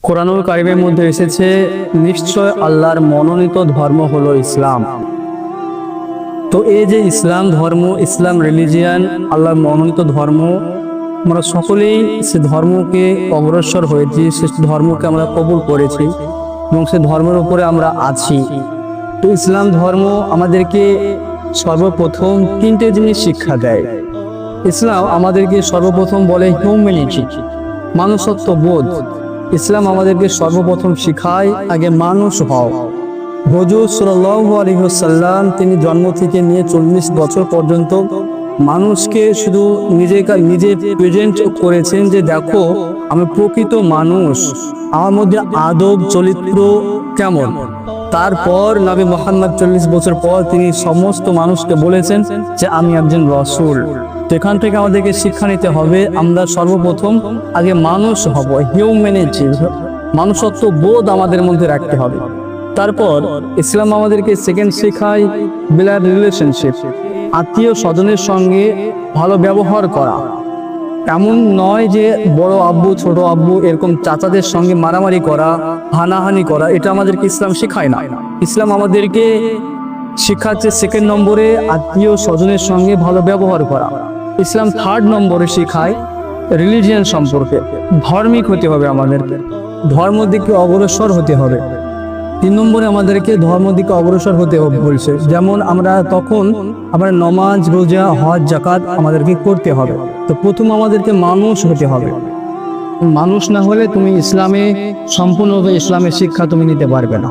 কোরআনুল কারীমের মধ্যে এসেছে, নিশ্চয় আল্লাহর মনোনীত ধর্ম হলো ইসলাম। তো এই যে ইসলাম ধর্ম, ইসলাম রিলিজিয়ান, আল্লাহর মনোনীত ধর্ম, আমরা সকলেই সে ধর্মকে অগ্রসর হয়েছি, সে ধর্মকে আমরা কবুল করেছি এবং সে ধর্মের উপরে আমরা আছি। তো ইসলাম ধর্ম আমাদেরকে সর্বপ্রথম তিনটে জিনিস শিক্ষা দেয়। ইসলাম আমাদেরকে সর্বপ্রথম বলে হিউম্যানিটি, মানুষত্ব বোধ। ইসলাম আমাদেরকে সর্বপ্রথম শিখায় আগে মানুষ হও। হুজুর সাল্লাল্লাহু আলাইহি ওয়াসাল্লাম তিনি জন্ম থেকে নিয়ে 40 বছর পর্যন্ত মানুষকে শুধু নিজে প্রেজেন্ট করেছেন যে দেখো আমি প্রকৃত মানুষ, আমার মধ্যে আদব চরিত্র কেমন। তারপর নবী মুহাম্মদ 40 বছর পর তিনি সমস্ত মানুষকে বলেছেন যে আমি একজন রাসূল। তো এখান থেকে আমাদেরকে শিক্ষা নিতে হবে, আমরা সর্বপ্রথম আগে মানুষ হব, হিউম্যানিটি, মানুষত্ব বোধ আমাদের মধ্যে রাখতে হবে। তারপর ইসলাম আমাদেরকে সেকেন্ড শেখায় ব্লাড রিলেশনশিপ, আত্মীয় স্বজনের সঙ্গে ভালো ব্যবহার করা। এমন নয় যে বড় আব্বু ছোট আব্বু এরকম চাচাদের সঙ্গে মারামারি করা, হানাহানি করা, এটা আমাদেরকে ইসলাম শেখায় না। ইসলাম আমাদেরকে শিখাচ্ছে সেকেন্ড নম্বরে আত্মীয় স্বজনের সঙ্গে ভালো ব্যবহার করা। ইসলাম থার্ড নম্বরে শেখায় রিলিজিয়ান সম্পর্কে, ধার্মিক হতে হবে, আমাদেরকে ধর্ম দিকে অগ্রসর হতে হবে। 3 নম্বরে আমাদেরকে ধর্ম দিকে অগ্রসর হতে হবে বলছে, যেমন আমরা নমাজ রোজা হজ যাকাত আমাদেরকে করতে হবে। তো প্রথম আমাদেরকে মানুষ হতে হবে, মানুষ না হলে তুমি ইসলামে সম্পূর্ণভাবে ইসলামের শিক্ষা তুমি নিতে পারবে না।